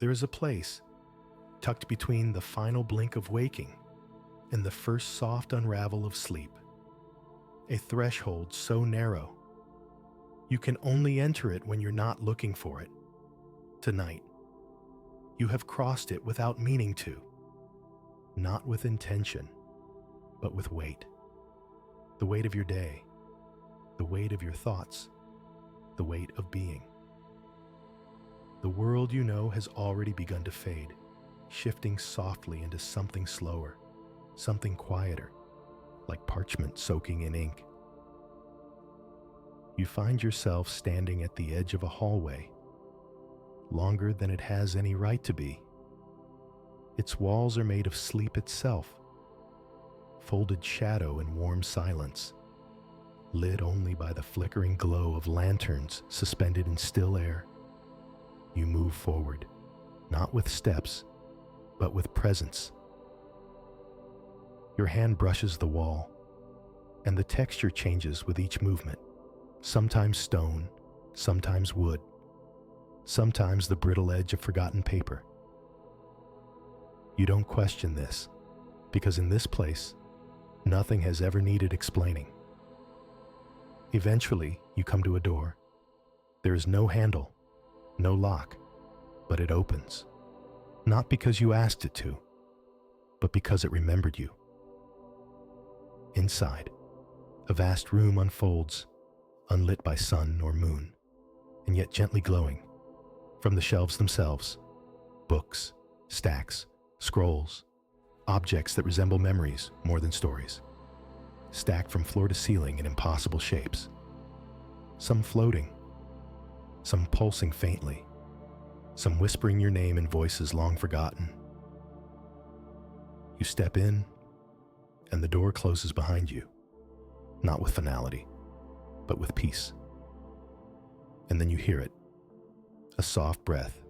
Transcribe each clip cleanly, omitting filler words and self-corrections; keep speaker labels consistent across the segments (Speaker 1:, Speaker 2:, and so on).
Speaker 1: There is a place, tucked between the final blink of waking and the first soft unravel of sleep. A threshold so narrow, you can only enter it when you're not looking for it. Tonight, you have crossed it without meaning to, not with intention, but with weight. The weight of your day, the weight of your thoughts, the weight of being. The world you know has already begun to fade, shifting softly into something slower, something quieter, like parchment soaking in ink. You find yourself standing at the edge of a hallway, longer than it has any right to be. Its walls are made of sleep itself, folded shadow and warm silence, lit only by the flickering glow of lanterns suspended in still air. You move forward, not with steps, but with presence. Your hand brushes the wall, and the texture changes with each movement, sometimes stone, sometimes wood, sometimes the brittle edge of forgotten paper. You don't question this, because in this place, nothing has ever needed explaining. Eventually, you come to a door. There is no handle, no lock, but it opens. Not because you asked it to, but because it remembered you. Inside, a vast room unfolds, unlit by sun or moon, and yet gently glowing. From the shelves themselves, books, stacks, scrolls, objects that resemble memories more than stories, stacked from floor to ceiling in impossible shapes. Some floating, some pulsing faintly, some whispering your name in voices long forgotten. You step in, and the door closes behind you, not with finality, but with peace. And then you hear it, a soft breath,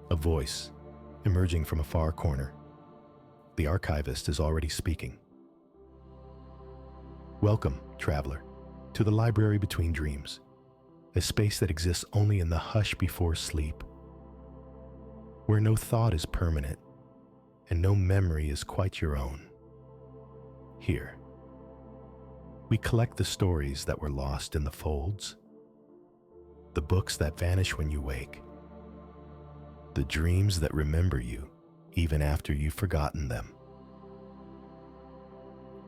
Speaker 1: a voice emerging from a far corner. The archivist is already speaking. Welcome, traveler, to the library between dreams, a space that exists only in the hush before sleep, where no thought is permanent and no memory is quite your own. Here, we collect the stories that were lost in the folds, the books that vanish when you wake, the dreams that remember you even after you've forgotten them.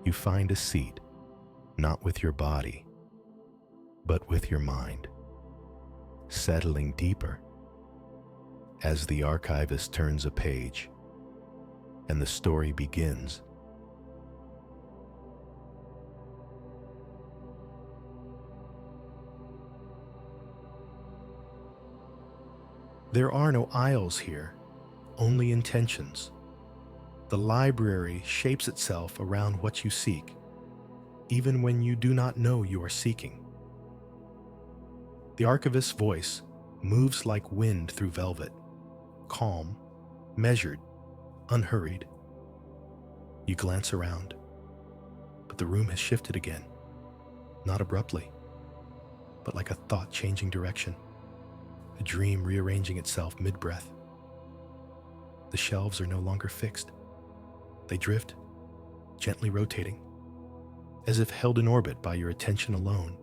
Speaker 1: You find a seat, not with your body, but with your mind, settling deeper as the archivist turns a page and the story begins. There are no aisles here, only intentions. The library shapes itself around what you seek, even when you do not know you are seeking. The archivist's voice moves like wind through velvet, calm, measured, unhurried. You glance around, but the room has shifted again, not abruptly, but like a thought changing direction, a dream rearranging itself mid-breath. The shelves are no longer fixed. They drift, gently rotating, as if held in orbit by your attention alone.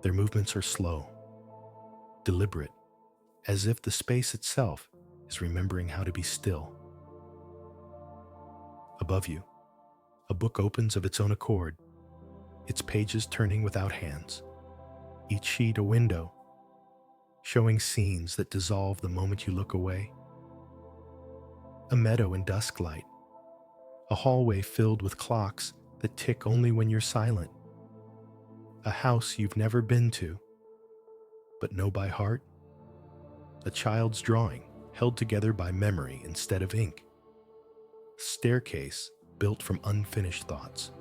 Speaker 1: Their movements are slow, deliberate, as if the space itself is remembering how to be still. Above you, a book opens of its own accord, its pages turning without hands, each sheet a window, showing scenes that dissolve the moment you look away. A meadow in dusk light, a hallway filled with clocks that tick only when you're silent, a house you've never been to, but know by heart, a child's drawing held together by memory instead of ink, staircase built from unfinished thoughts.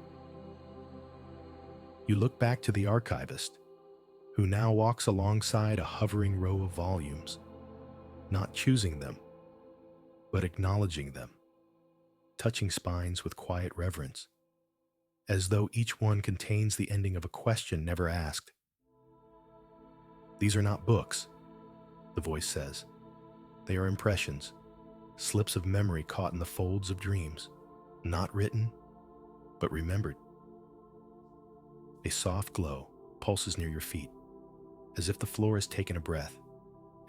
Speaker 1: You look back to the archivist, who now walks alongside a hovering row of volumes, not choosing them, but acknowledging them, touching spines with quiet reverence, as though each one contains the ending of a question never asked. "These are not books," the voice says. They are impressions, slips of memory caught in the folds of dreams, not written, but remembered. A soft glow pulses near your feet, as if the floor has taken a breath,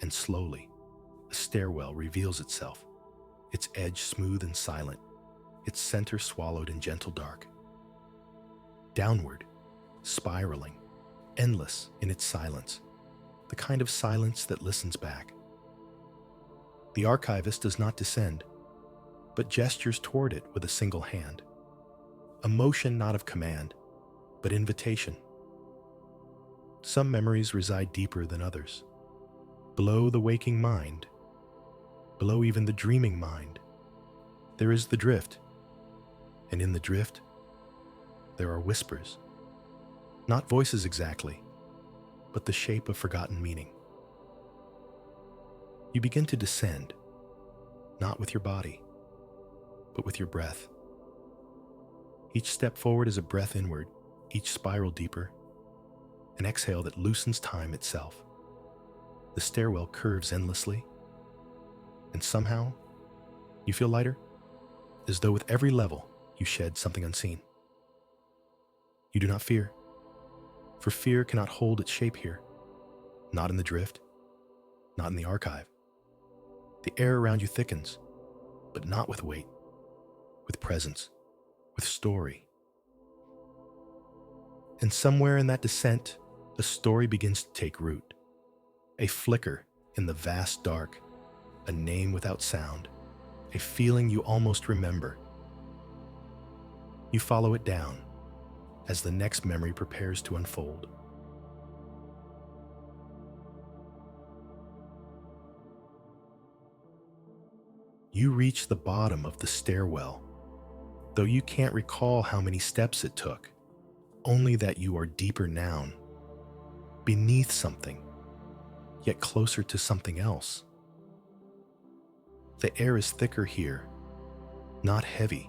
Speaker 1: and slowly, a stairwell reveals itself, its edge smooth and silent, its center swallowed in gentle dark. Downward, spiraling, endless in its silence, the kind of silence that listens back. The archivist does not descend, but gestures toward it with a single hand, a motion not of command, but invitation. Some memories reside deeper than others, below the waking mind, below even the dreaming mind. There is the drift, and in the drift, there are whispers, not voices exactly, but the shape of forgotten meaning. You begin to descend, not with your body, but with your breath. Each step forward is a breath inward, each spiral deeper, an exhale that loosens time itself. The stairwell curves endlessly, and somehow you feel lighter, as though with every level you shed something unseen. You do not fear, for fear cannot hold its shape here, not in the drift, not in the archive. The air around you thickens, but not with weight, with presence, with story. And somewhere in that descent, a story begins to take root. A flicker in the vast dark, a name without sound, a feeling you almost remember. You follow it down as the next memory prepares to unfold. You reach the bottom of the stairwell, though you can't recall how many steps it took, only that you are deeper now, beneath something, yet closer to something else. The air is thicker here, not heavy,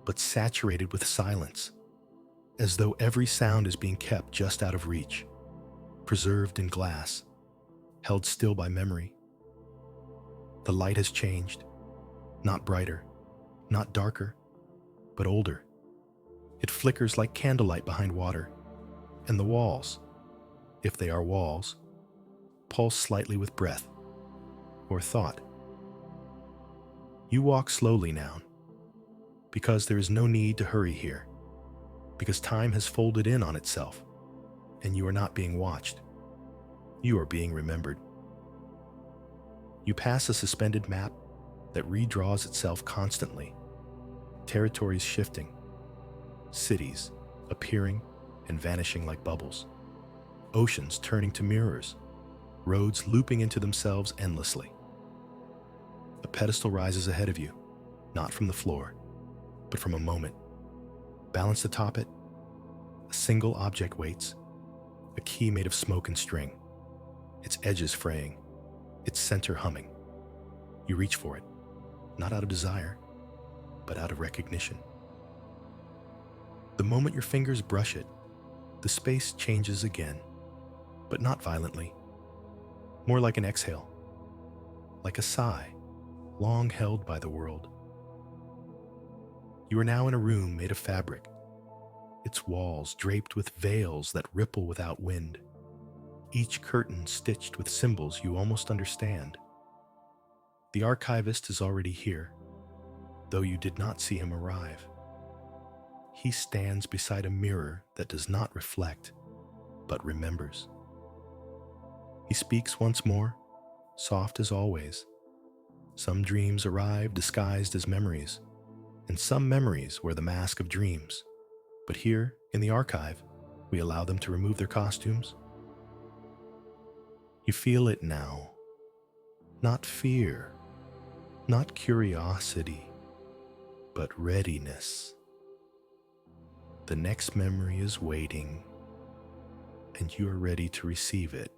Speaker 1: but saturated with silence, as though every sound is being kept just out of reach, preserved in glass, held still by memory. The light has changed, not brighter, not darker, but older. It flickers like candlelight behind water, and the walls, if they are walls, pulse slightly with breath or thought. You walk slowly now, because there is no need to hurry here, because time has folded in on itself, and you are not being watched. You are being remembered. You pass a suspended map that redraws itself constantly, territories shifting, cities appearing and vanishing like bubbles, oceans turning to mirrors, roads looping into themselves endlessly. A pedestal rises ahead of you, not from the floor, but from a moment. Balanced atop it, a single object waits, a key made of smoke and string, its edges fraying, its center humming. You reach for it, not out of desire, but out of recognition. The moment your fingers brush it, the space changes again, but not violently, more like an exhale, like a sigh, long held by the world. You are now in a room made of fabric, its walls draped with veils that ripple without wind, each curtain stitched with symbols you almost understand. The archivist is already here, though you did not see him arrive. He stands beside a mirror that does not reflect, but remembers. He speaks once more, soft as always. Some dreams arrive disguised as memories, and some memories wear the mask of dreams. But here, in the archive, we allow them to remove their costumes. You feel it now. Not fear, not curiosity, but readiness. The next memory is waiting, and you are ready to receive it.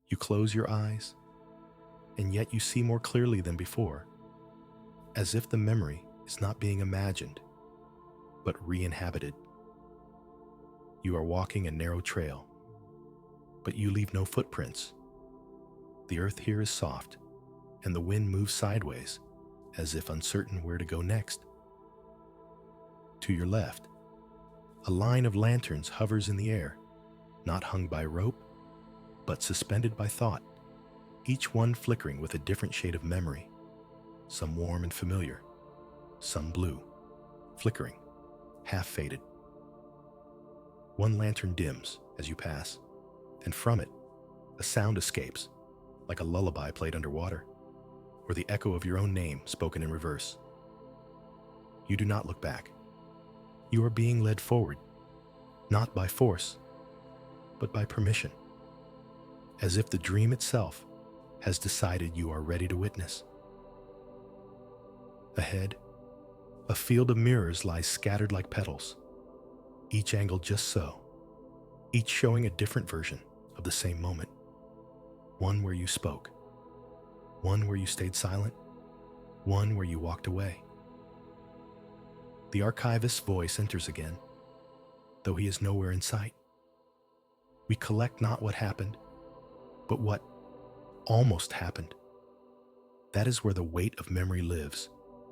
Speaker 1: You close your eyes, and yet you see more clearly than before, as if the memory is not being imagined, but re-inhabited. You are walking a narrow trail, but you leave no footprints. The earth here is soft, and the wind moves sideways, as if uncertain where to go next. To your left, a line of lanterns hovers in the air, not hung by rope, but suspended by thought, each one flickering with a different shade of memory, some warm and familiar, some blue, flickering, half-faded. One lantern dims as you pass, and from it, a sound escapes, like a lullaby played underwater, or the echo of your own name spoken in reverse. You do not look back. You are being led forward, not by force, but by permission, as if the dream itself has decided you are ready to witness. Ahead, a field of mirrors lies scattered like petals, each angled just so, each showing a different version of the same moment. One where you spoke, one where you stayed silent, one where you walked away. The archivist's voice enters again, though he is nowhere in sight. We collect not what happened, but what almost happened. That is where the weight of memory lives,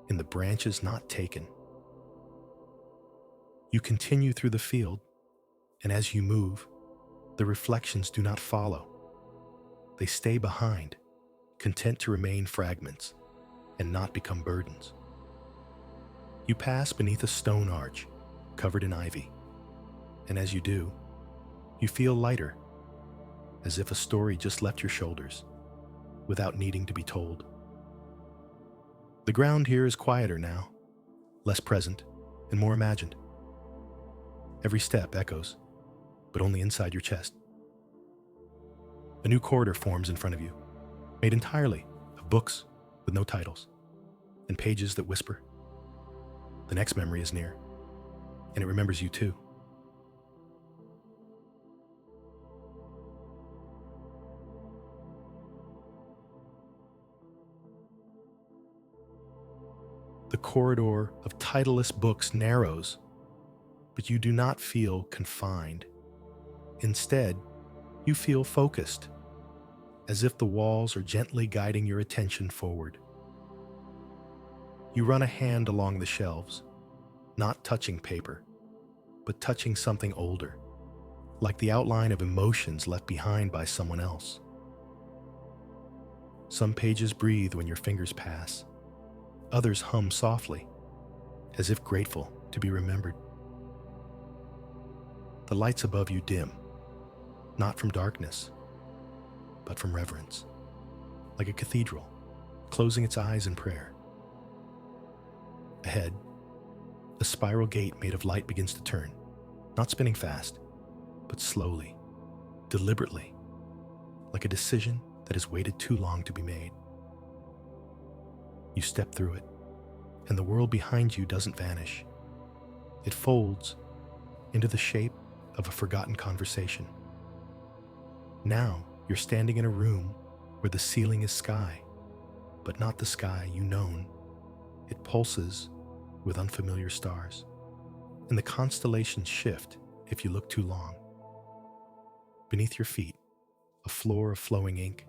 Speaker 1: in the branches not taken. You continue through the field, and as you move, the reflections do not follow. They stay behind, content to remain fragments and not become burdens. You pass beneath a stone arch covered in ivy, and as you do, you feel lighter, as if a story just left your shoulders without needing to be told. The ground here is quieter now, less present and more imagined. Every step echoes, but only inside your chest. A new corridor forms in front of you, made entirely of books with no titles and pages that whisper. The next memory is near, and it remembers you too. The corridor of titleless books narrows, but you do not feel confined. Instead, you feel focused, as if the walls are gently guiding your attention forward. You run a hand along the shelves, not touching paper, but touching something older, like the outline of emotions left behind by someone else. Some pages breathe when your fingers pass. Others hum softly, as if grateful to be remembered. The lights above you dim, not from darkness, but from reverence, like a cathedral closing its eyes in prayer. Ahead, a spiral gate made of light begins to turn, not spinning fast, but slowly, deliberately, like a decision that has waited too long to be made. You step through it, and the world behind you doesn't vanish. It folds into the shape of a forgotten conversation. Now you're standing in a room where the ceiling is sky, but not the sky you known. It pulses with unfamiliar stars, and the constellations shift if you look too long. Beneath your feet, a floor of flowing ink,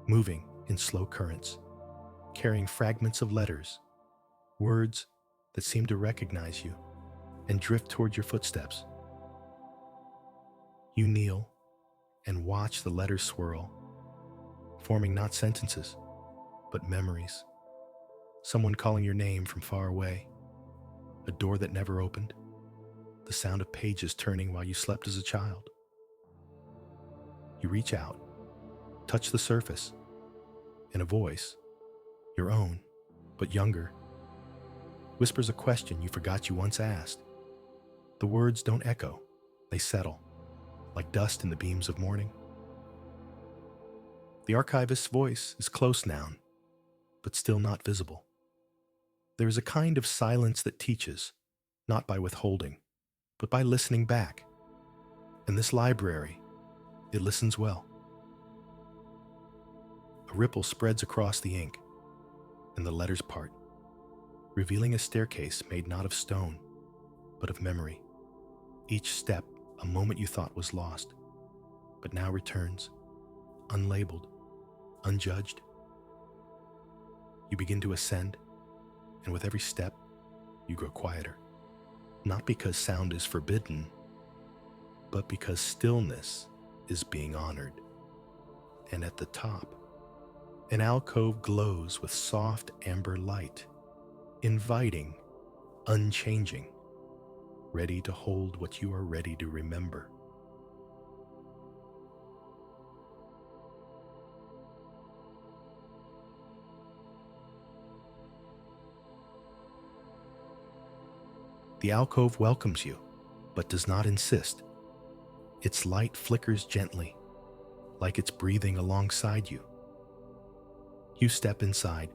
Speaker 1: moving in slow currents, carrying fragments of letters, words that seem to recognize you and drift toward your footsteps. You kneel and watch the letters swirl, forming not sentences, but memories. Someone calling your name from far away, a door that never opened, the sound of pages turning while you slept as a child. You reach out, touch the surface, and a voice, your own, but younger, whispers a question you forgot you once asked. The words don't echo, they settle, like dust in the beams of morning. The archivist's voice is close now, but still not visible. There is a kind of silence that teaches, not by withholding, but by listening back. And this library, it listens well. A ripple spreads across the ink, and the letters part, revealing a staircase made not of stone, but of memory, each step a moment you thought was lost, but now returns, unlabeled, unjudged. You begin to ascend, and with every step, you grow quieter. Not because sound is forbidden, but because stillness is being honored. And at the top, an alcove glows with soft amber light, inviting, unchanging, ready to hold what you are ready to remember. The alcove welcomes you, but does not insist. Its light flickers gently, like it's breathing alongside you. You step inside,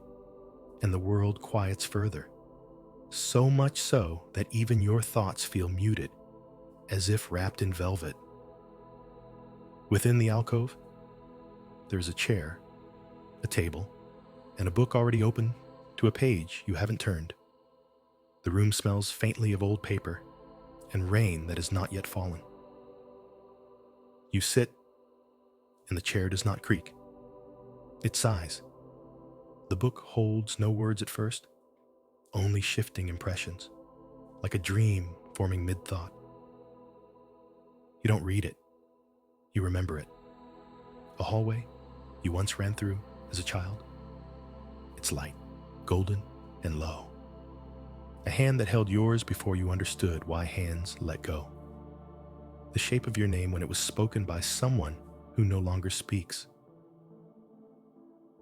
Speaker 1: and the world quiets further, so much so that even your thoughts feel muted, as if wrapped in velvet. Within the alcove, there's a chair, a table, and a book already open to a page you haven't turned. The room smells faintly of old paper and rain that has not yet fallen. You sit, and the chair does not creak. It sighs. The book holds no words at first, only shifting impressions, like a dream forming mid-thought. You don't read it. You remember it. A hallway you once ran through as a child. It's light, golden, and low. A hand that held yours before you understood why hands let go. The shape of your name when it was spoken by someone who no longer speaks.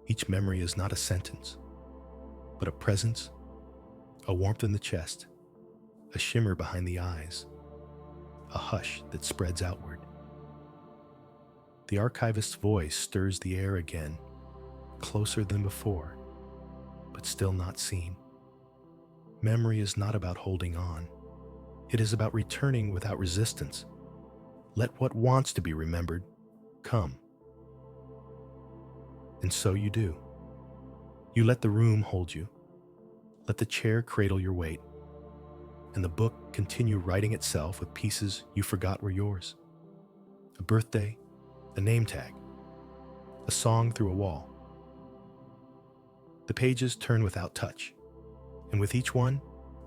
Speaker 1: Each memory is not a sentence, but a presence, a warmth in the chest, a shimmer behind the eyes, a hush that spreads outward. The archivist's voice stirs the air again, closer than before, but still not seen. Memory is not about holding on. It is about returning without resistance. Let what wants to be remembered come. And so you do. You let the room hold you. Let the chair cradle your weight. And the book continue writing itself with pieces you forgot were yours. A birthday, a name tag, a song through a wall. The pages turn without touch. And with each one,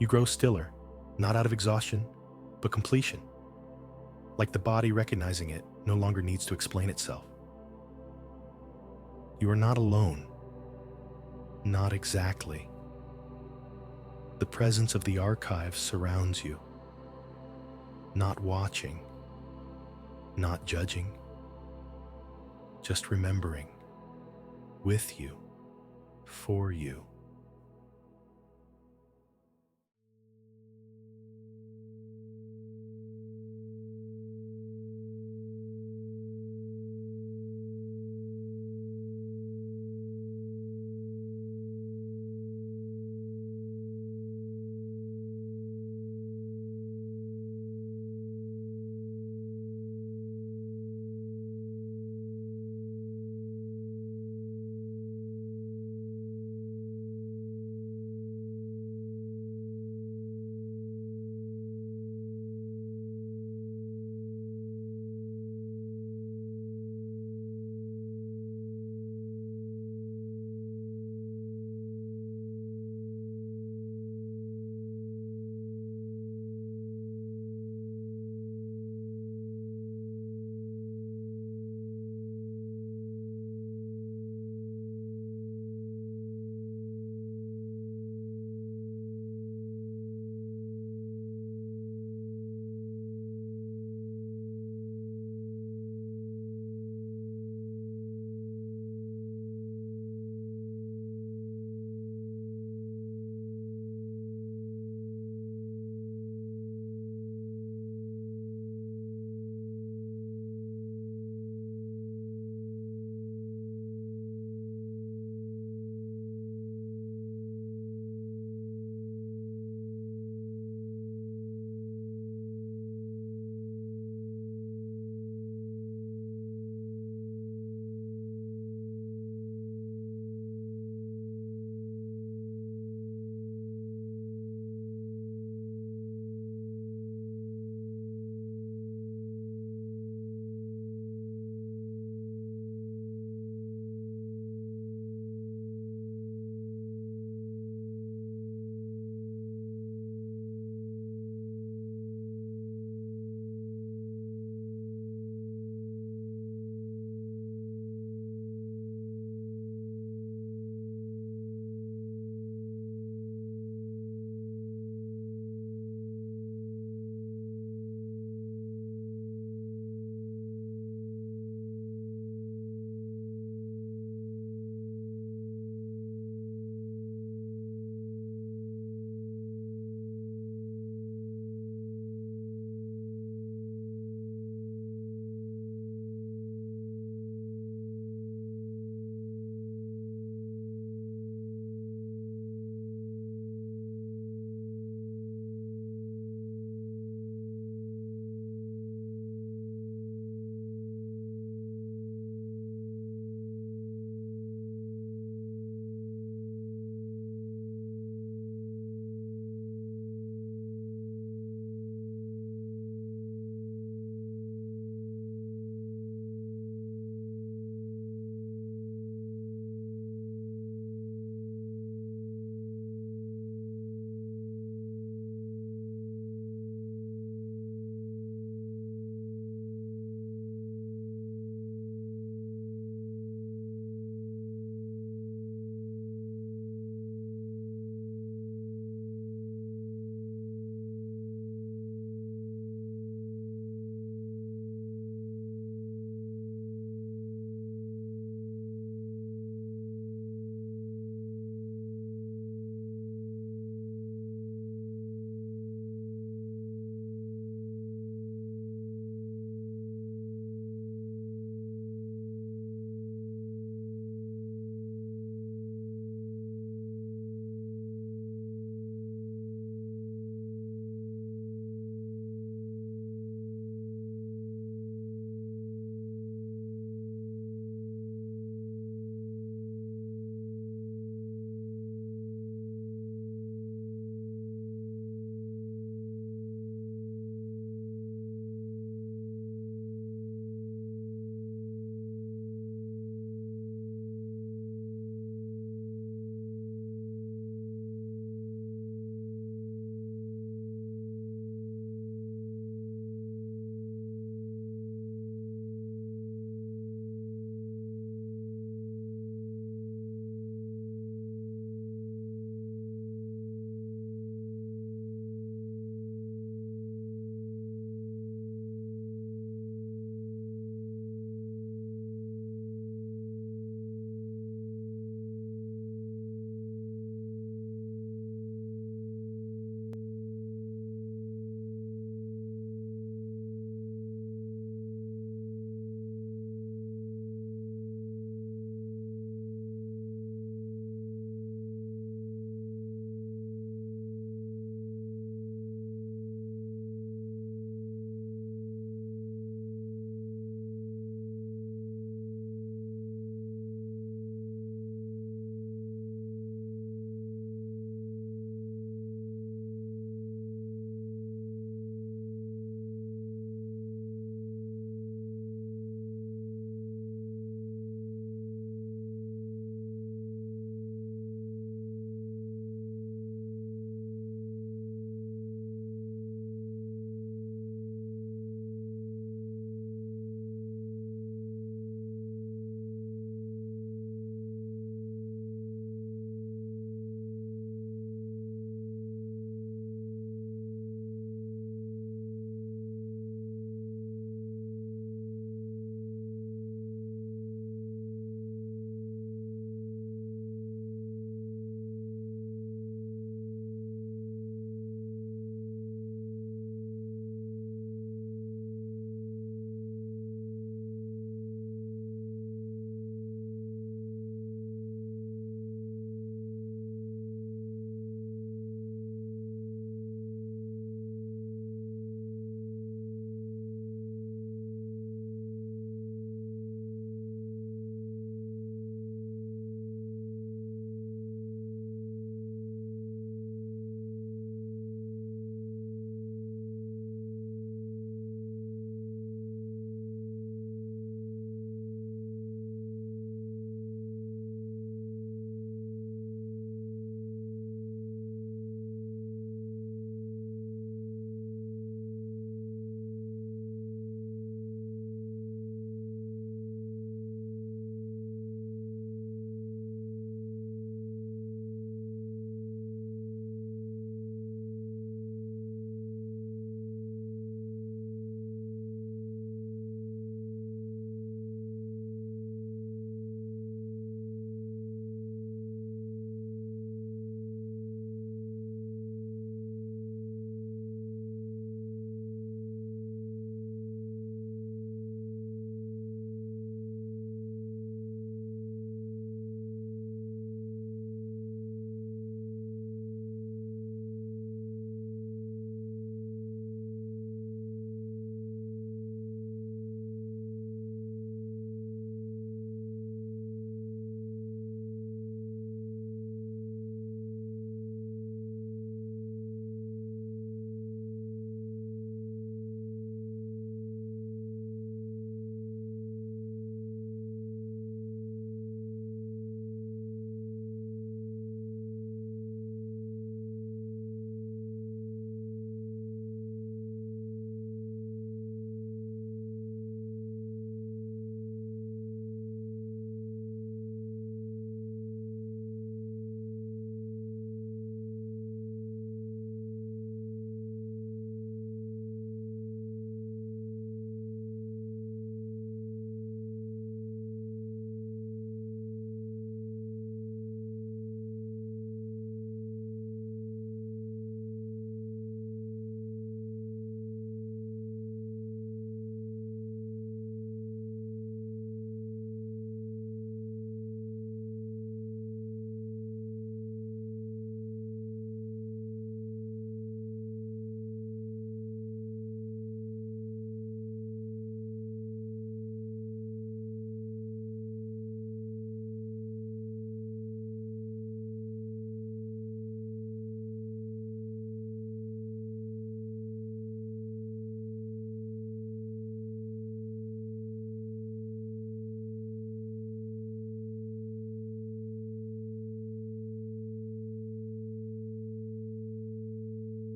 Speaker 1: you grow stiller, not out of exhaustion, but completion. Like the body recognizing it no longer needs to explain itself. You are not alone. Not exactly. The presence of the archive surrounds you. Not watching. Not judging. Just remembering. With you. For you.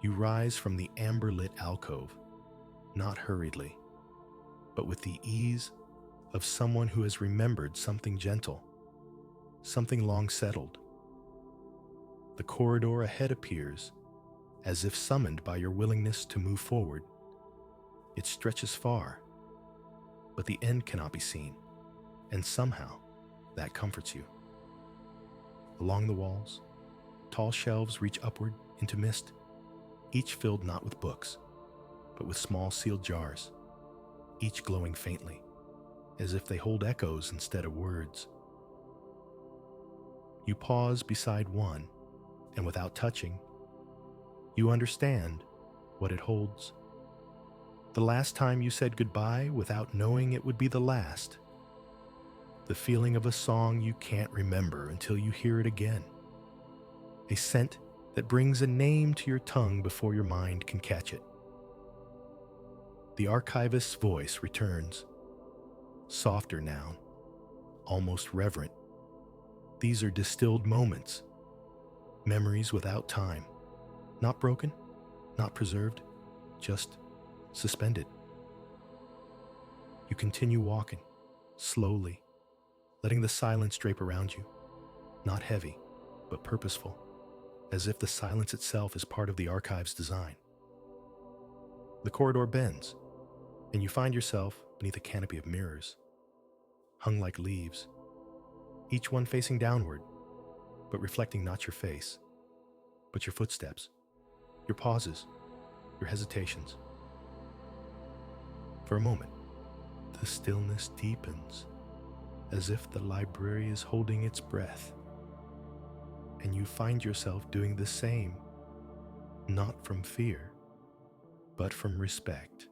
Speaker 1: You rise from the amber-lit alcove, not hurriedly, but with the ease of someone who has remembered something gentle, something long settled. The corridor ahead appears, as if summoned by your willingness to move forward. It stretches far, but the end cannot be seen, and somehow that comforts you. Along the walls, tall shelves reach upward into mist, each filled not with books, but with small sealed jars, each glowing faintly, as if they hold echoes instead of words. You pause beside one, and without touching, you understand what it holds. The last time you said goodbye without knowing it would be the last. The feeling of a song you can't remember until you hear it again. A scent that brings a name to your tongue before your mind can catch it. The archivist's voice returns, softer now, almost reverent. These are distilled moments, memories without time, not broken, not preserved, just suspended. You continue walking, slowly, letting the silence drape around you, not heavy, but purposeful, as if the silence itself is part of the archive's design. The corridor bends, and you find yourself beneath a canopy of mirrors, hung like leaves, each one facing downward, but reflecting not your face, but your footsteps, your pauses, your hesitations. For a moment, the stillness deepens, as if the library is holding its breath, and you find yourself doing the same, not from fear, but from respect.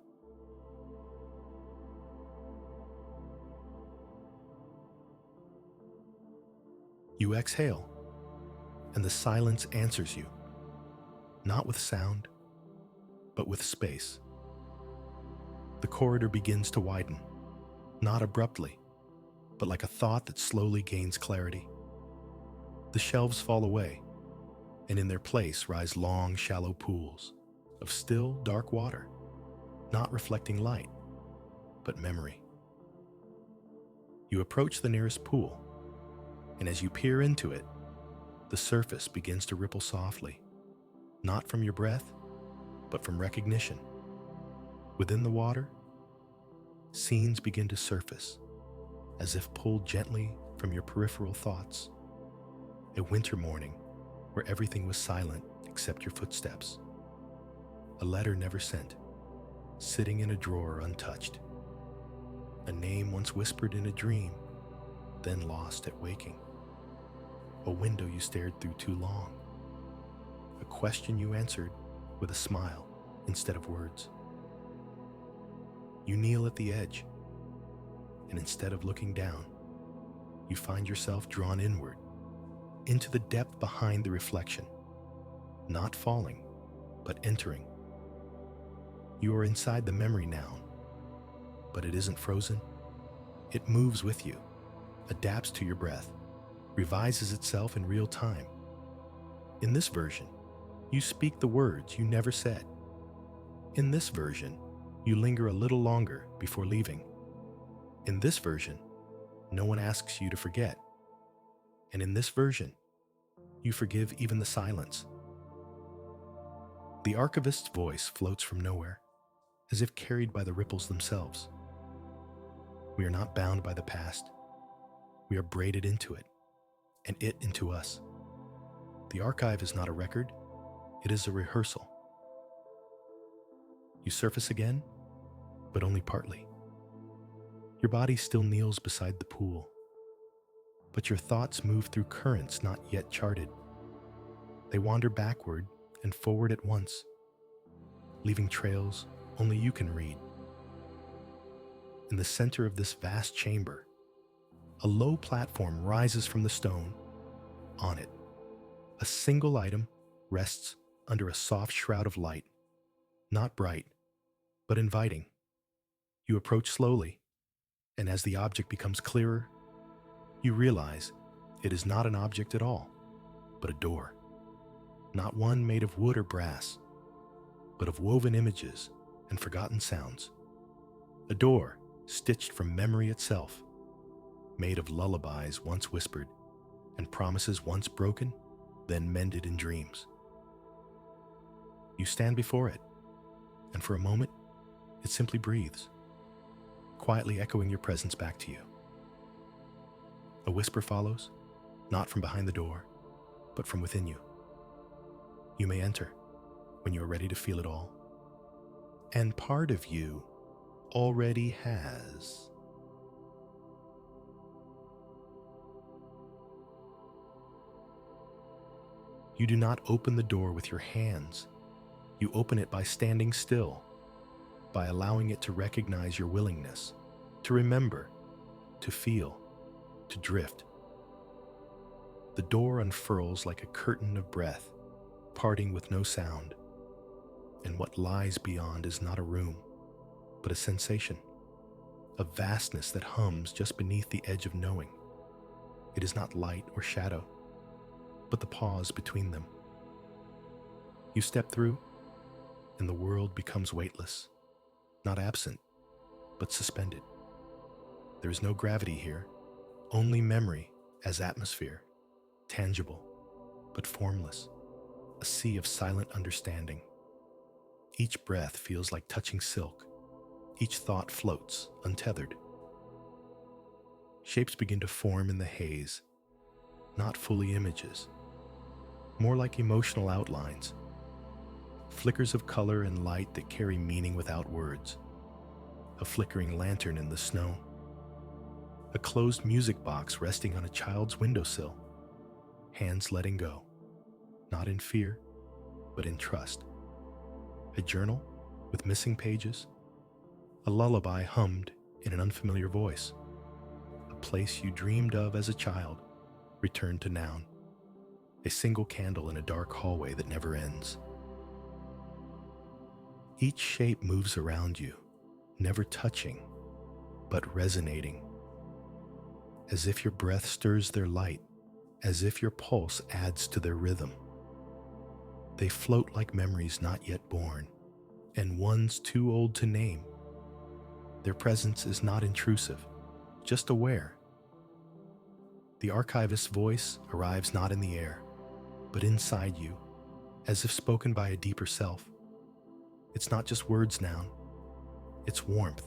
Speaker 1: You exhale, and the silence answers you, not with sound, but with space. The corridor begins to widen, not abruptly, but like a thought that slowly gains clarity. The shelves fall away, and in their place rise long, shallow pools of still, dark water, not reflecting light, but memory. You approach the nearest pool, and as you peer into it, the surface begins to ripple softly, not from your breath, but from recognition. Within the water, scenes begin to surface, as if pulled gently from your peripheral thoughts. A winter morning where everything was silent except your footsteps. A letter never sent, sitting in a drawer untouched. A name once whispered in a dream, then lost at waking. A window you stared through too long. A question you answered with a smile instead of words. You kneel at the edge, and instead of looking down, you find yourself drawn inward, into the depth behind the reflection, not falling, but entering. You are inside the memory now, but it isn't frozen. It moves with you, adapts to your breath, revises itself in real time. In this version, you speak the words you never said. In this version, you linger a little longer before leaving. In this version, no one asks you to forget. And in this version, you forgive even the silence. The archivist's voice floats from nowhere, as if carried by the ripples themselves. We are not bound by the past. We are braided into it, and it into us. The archive is not a record, it is a rehearsal. You surface again, but only partly. Your body still kneels beside the pool, but your thoughts move through currents not yet charted. They wander backward and forward at once, leaving trails only you can read. In the center of this vast chamber, a low platform rises from the stone. On it, a single item rests under a soft shroud of light, not bright, but inviting. You approach slowly, and as the object becomes clearer, you realize it is not an object at all, but a door. Not one made of wood or brass, but of woven images and forgotten sounds. A door stitched from memory itself, made of lullabies once whispered and promises once broken, then mended in dreams. You stand before it, and for a moment, it simply breathes, quietly echoing your presence back to you. A whisper follows, not from behind the door, but from within you. You may enter when you are ready to feel it all. And part of you already has. You do not open the door with your hands. You open it by standing still, by allowing it to recognize your willingness, to remember, to feel, to drift. The door unfurls like a curtain of breath, parting with no sound. And what lies beyond is not a room, but a sensation, a vastness that hums just beneath the edge of knowing. It is not light or shadow, but the pause between them. You step through, and the world becomes weightless, not absent, but suspended. There is no gravity here, only memory as atmosphere, tangible, but formless, a sea of silent understanding. Each breath feels like touching silk. Each thought floats, untethered. Shapes begin to form in the haze, not fully images, more like emotional outlines, flickers of color and light that carry meaning without words. A flickering lantern in the snow, a closed music box resting on a child's windowsill, hands letting go, not in fear, but in trust. A journal with missing pages, a lullaby hummed in an unfamiliar voice, a place you dreamed of as a child, returned to noun, a single candle in a dark hallway that never ends. Each shape moves around you, never touching, but resonating, as if your breath stirs their light, as if your pulse adds to their rhythm. They float like memories not yet born, and ones too old to name. Their presence is not intrusive, just aware. The archivist's voice arrives not in the air, but inside you, as if spoken by a deeper self. It's not just words now, it's warmth,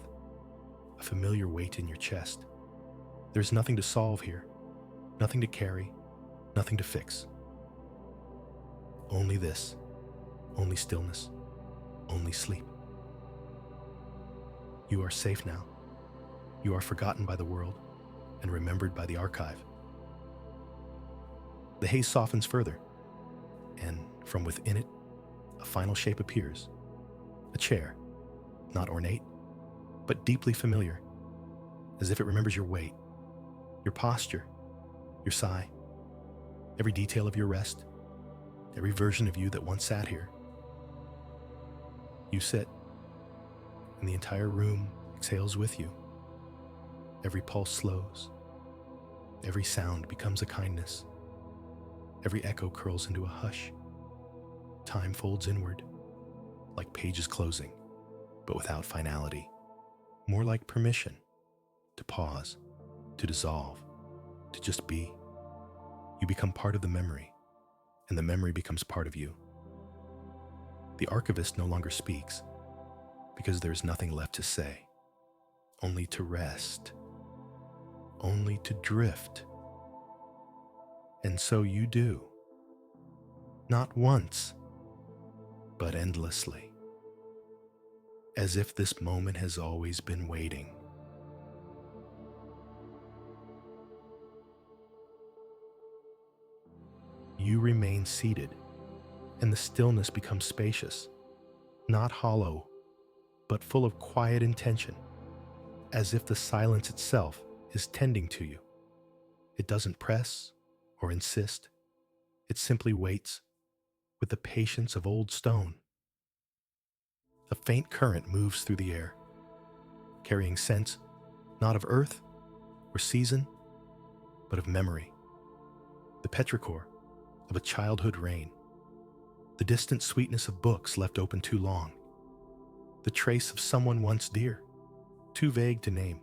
Speaker 1: a familiar weight in your chest. There's nothing to solve here, nothing to carry, nothing to fix. Only this, only stillness, only sleep. You are safe now. You are forgotten by the world and remembered by the archive. The haze softens further, and from within it, a final shape appears. A chair, not ornate, but deeply familiar, as if it remembers your weight, your posture, your sigh, every detail of your rest, every version of you that once sat here. You sit, and the entire room exhales with you. Every pulse slows. Every sound becomes a kindness. Every echo curls into a hush. Time folds inward, like pages closing, but without finality. More like permission to pause, to dissolve, to just be. You become part of the memory, and the memory becomes part of you. The archivist no longer speaks, because there is nothing left to say, only to rest, only to drift. And so you do, not once, but endlessly, as if this moment has always been waiting. You remain seated, and the stillness becomes spacious, not hollow, but full of quiet intention, as if the silence itself is tending to you. It doesn't press or insist. It simply waits with the patience of old stone. A faint current moves through the air, carrying scents not of earth or season, but of memory, the petrichor of a childhood rain, The distant sweetness of books left open too long. The trace of someone once dear, too vague to name,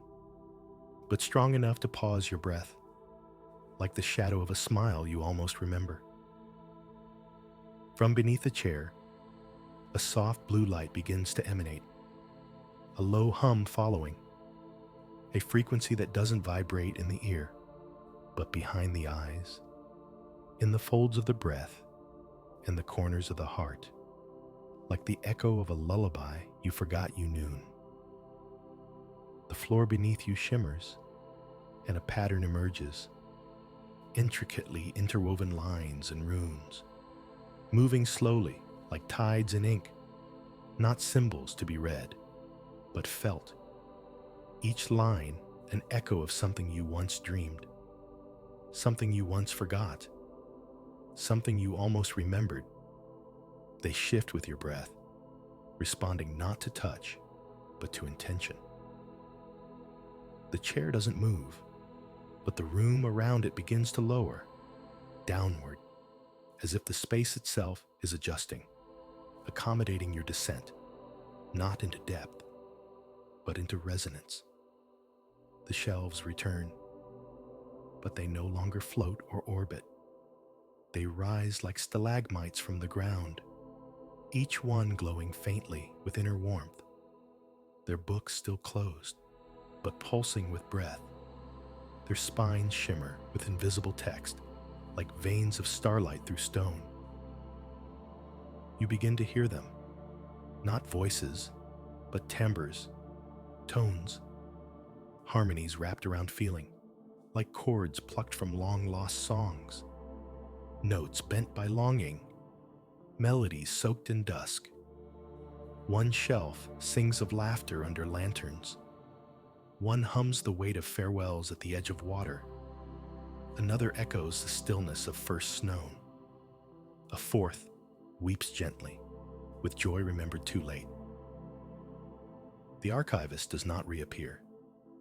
Speaker 1: but strong enough to pause your breath, like the shadow of a smile you almost remember. From beneath a chair, a soft blue light begins to emanate, a low hum following, a frequency that doesn't vibrate in the ear, but behind the eyes, in the folds of the breath, and the corners of the heart, like the echo of a lullaby you forgot you knew. The floor beneath you shimmers, and a pattern emerges, intricately interwoven lines and runes, moving slowly like tides in ink, not symbols to be read, but felt. Each line an echo of something you once dreamed, something you once forgot, something you almost remembered. They shift with your breath, responding not to touch, but to intention. The chair doesn't move, but the room around it begins to lower, downward, as if the space itself is adjusting, accommodating your descent, not into depth, but into resonance. The shelves return, but they no longer float or orbit. They rise like stalagmites from the ground, each one glowing faintly with inner warmth, their books still closed, but pulsing with breath. Their spines shimmer with invisible text, like veins of starlight through stone. You begin to hear them, not voices, but timbres, tones, harmonies wrapped around feeling, like chords plucked from long-lost songs, notes bent by longing, melodies soaked in dusk. One shelf sings of laughter under lanterns. One hums the weight of farewells at the edge of water. Another echoes the stillness of first snow. A fourth weeps gently, with joy remembered too late. The archivist does not reappear,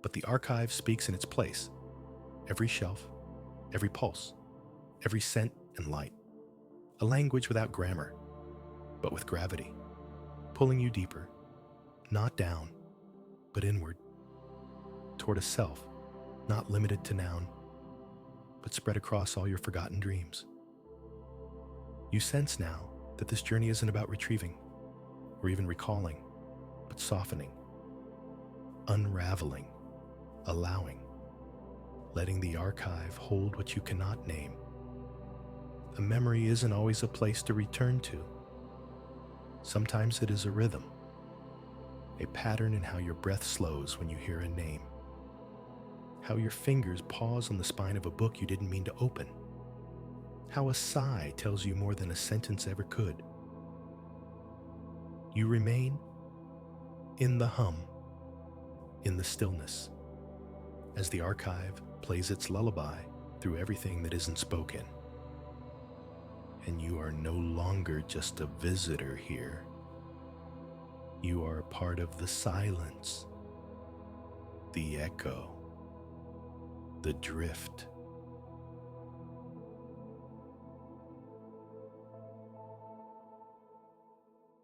Speaker 1: but the archive speaks in its place. Every shelf, every pulse, every scent and light. A language without grammar, but with gravity, pulling you deeper, not down, but inward, toward a self, not limited to noun, but spread across all your forgotten dreams. You sense now that this journey isn't about retrieving, or even recalling, but softening, unraveling, allowing, letting the archive hold what you cannot name. A memory isn't always a place to return to. Sometimes it is a rhythm, a pattern in how your breath slows when you hear a name, how your fingers pause on the spine of a book you didn't mean to open, how a sigh tells you more than a sentence ever could. You remain in the hum, in the stillness, as the archive plays its lullaby through everything that isn't spoken. And you are no longer just a visitor here. You are a part of the silence, the echo, the drift.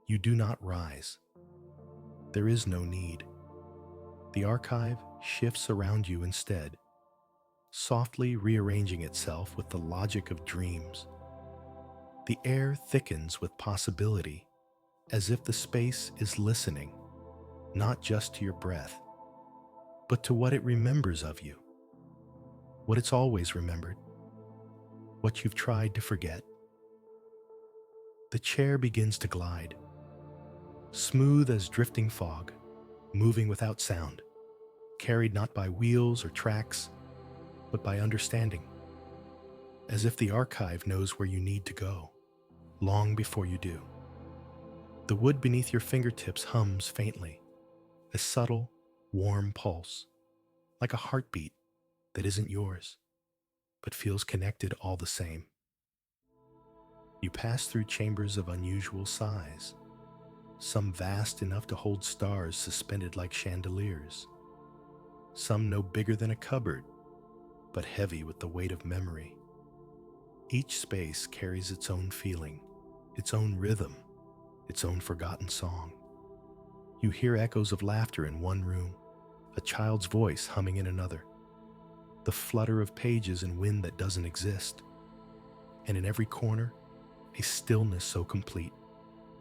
Speaker 1: You do not rise. There is no need. The archive shifts around you instead, softly rearranging itself with the logic of dreams. The air thickens with possibility, as if the space is listening, not just to your breath, but to what it remembers of you, what it's always remembered, what you've tried to forget. The chair begins to glide, smooth as drifting fog, moving without sound, carried not by wheels or tracks, but by understanding, as if the archive knows where you need to go, long before you do. The wood beneath your fingertips hums faintly, a subtle, warm pulse, like a heartbeat that isn't yours, but feels connected all the same. You pass through chambers of unusual size, some vast enough to hold stars suspended like chandeliers, some no bigger than a cupboard, but heavy with the weight of memory. Each space carries its own feeling, its own rhythm, its own forgotten song. You hear echoes of laughter in one room, a child's voice humming in another, the flutter of pages in wind that doesn't exist, and in every corner, a stillness so complete,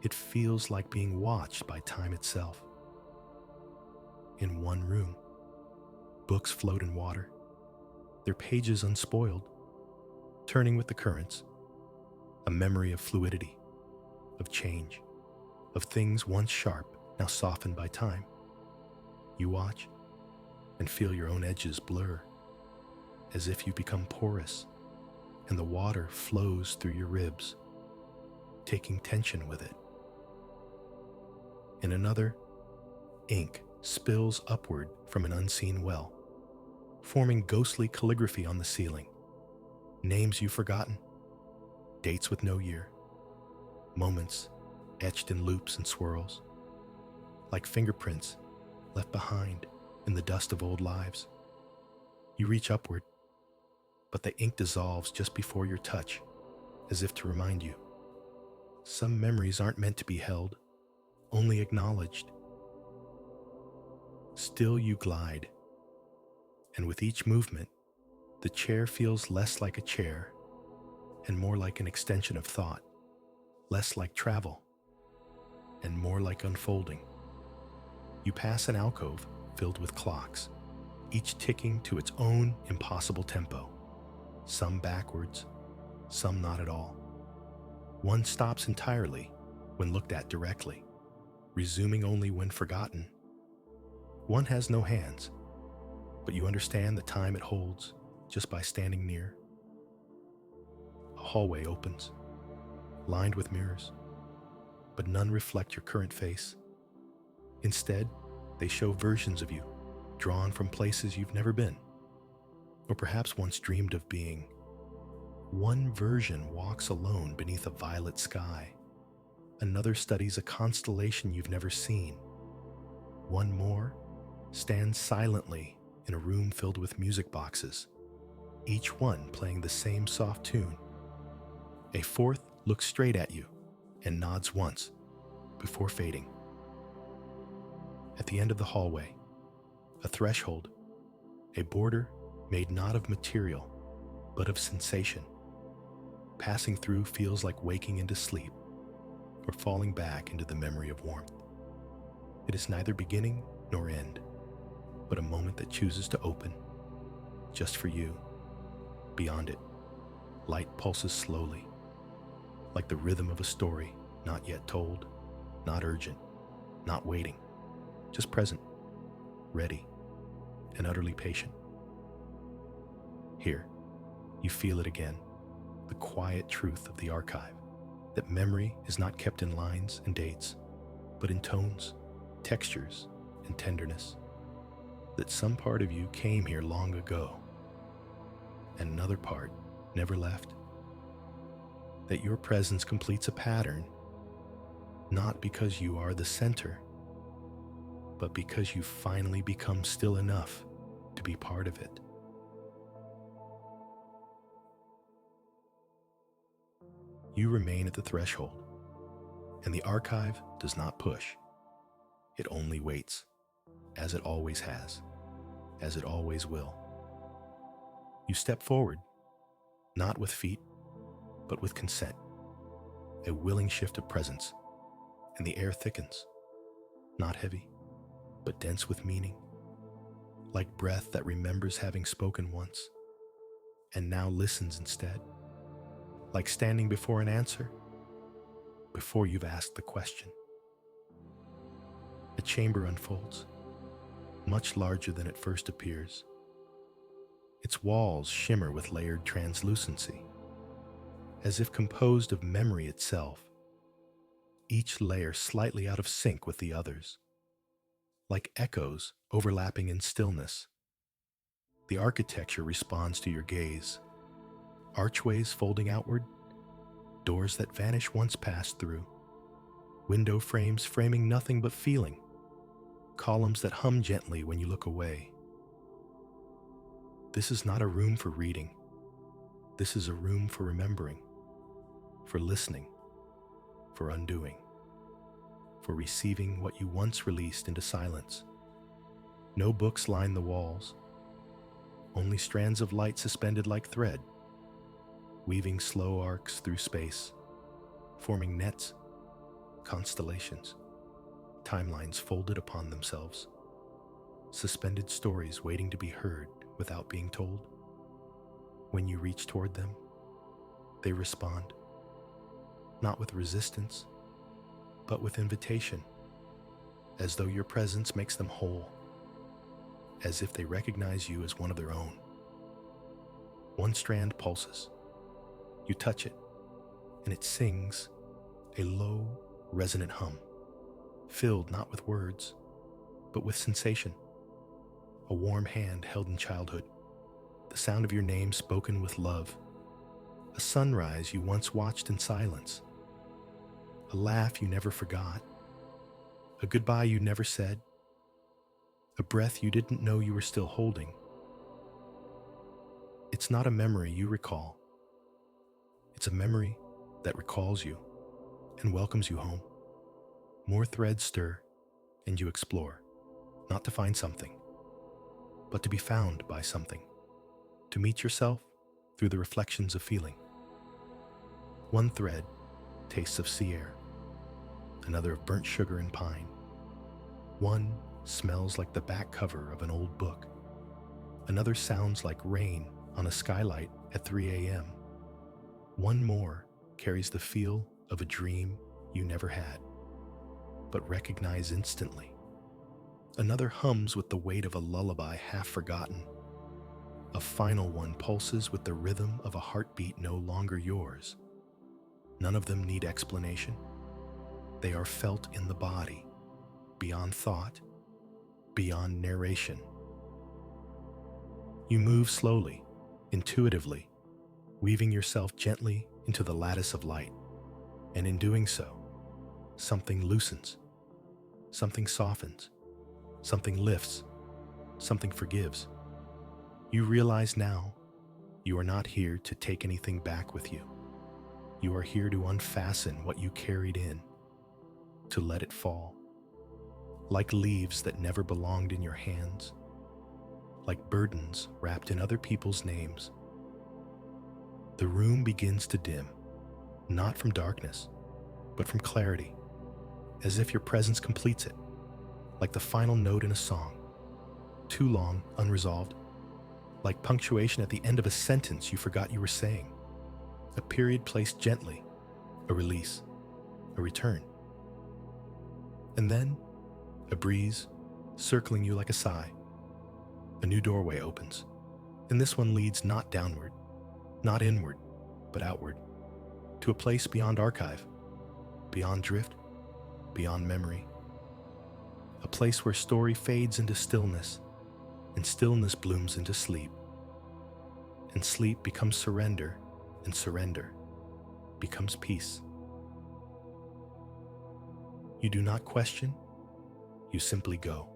Speaker 1: it feels like being watched by time itself. In one room, books float in water, their pages unspoiled, turning with the currents, a memory of fluidity, of change, of things once sharp, now softened by time. You watch and feel your own edges blur, as if you become porous, and the water flows through your ribs, taking tension with it. In another, ink spills upward from an unseen well, forming ghostly calligraphy on the ceiling, names you've forgotten, dates with no year, moments etched in loops and swirls, like fingerprints left behind in the dust of old lives. You reach upward, but the ink dissolves just before your touch, as if to remind you. Some memories aren't meant to be held, only acknowledged. Still you glide, and with each movement, the chair feels less like a chair and more like an extension of thought, less like travel and more like unfolding. You pass an alcove filled with clocks, each ticking to its own impossible tempo, some backwards, some not at all. One stops entirely when looked at directly, resuming only when forgotten. One has no hands, but you understand the time it holds just by standing near. A hallway opens, lined with mirrors, but none reflect your current face. Instead, they show versions of you, drawn from places you've never been, or perhaps once dreamed of being. One version walks alone beneath a violet sky. Another studies a constellation you've never seen. One more stands silently in a room filled with music boxes, each one playing the same soft tune. A fourth looks straight at you and nods once before fading. At the end of the hallway, a threshold, a border made not of material, but of sensation. Passing through feels like waking into sleep or falling back into the memory of warmth. It is neither beginning nor end, but a moment that chooses to open, just for you. Beyond it, light pulses slowly, like the rhythm of a story not yet told, not urgent, not waiting, just present, ready, and utterly patient. Here, you feel it again, the quiet truth of the archive, that memory is not kept in lines and dates, but in tones, textures, and tenderness. That some part of you came here long ago, and another part never left. That your presence completes a pattern, not because you are the center, but because you finally become still enough to be part of it. You remain at the threshold, and the archive does not push. It only waits, as it always has, as it always will. You step forward, not with feet, but with consent, a willing shift of presence, and the air thickens, not heavy, but dense with meaning, like breath that remembers having spoken once, and now listens instead, like standing before an answer, before you've asked the question. A chamber unfolds, much larger than it first appears. Its walls shimmer with layered translucency, as if composed of memory itself, each layer slightly out of sync with the others, like echoes overlapping in stillness. The architecture responds to your gaze, archways folding outward, doors that vanish once passed through, window frames framing nothing but feeling, columns that hum gently when you look away. This is not a room for reading. This is a room for remembering, for listening, for undoing, for receiving what you once released into silence. No books line the walls, only strands of light suspended like thread, weaving slow arcs through space, forming nets, constellations, timelines folded upon themselves, suspended stories waiting to be heard without being told. When you reach toward them, they respond, not with resistance, but with invitation, as though your presence makes them whole, as if they recognize you as one of their own. One strand pulses. You touch it, and it sings a low, resonant hum, filled not with words, but with sensation. A warm hand held in childhood, the sound of your name spoken with love, a sunrise you once watched in silence, a laugh you never forgot, a goodbye you never said, a breath you didn't know you were still holding. It's not a memory you recall. It's a memory that recalls you and welcomes you home. More threads stir, and you explore, not to find something, but to be found by something, to meet yourself through the reflections of feeling. One thread tastes of sea air, another of burnt sugar and pine. One smells like the back cover of an old book. Another sounds like rain on a skylight at 3 a.m. One more carries the feel of a dream you never had, but recognize instantly. Another hums with the weight of a lullaby half forgotten. A final one pulses with the rhythm of a heartbeat no longer yours. None of them need explanation. They are felt in the body, beyond thought, beyond narration. You move slowly, intuitively, weaving yourself gently into the lattice of light, and in doing so, something loosens, something softens, something lifts, something forgives. You realize now you are not here to take anything back with you. You are here to unfasten what you carried in, to let it fall, like leaves that never belonged in your hands, like burdens wrapped in other people's names. The room begins to dim, not from darkness, but from clarity, as if your presence completes it, like the final note in a song, too long unresolved, like punctuation at the end of a sentence you forgot you were saying, a period placed gently, a release, a return. And then, a breeze circling you like a sigh. A new doorway opens, and this one leads not downward, not inward, but outward, to a place beyond archive, beyond drift, beyond memory. A place where story fades into stillness, and stillness blooms into sleep. And sleep becomes surrender, and surrender becomes peace. You do not question, you simply go.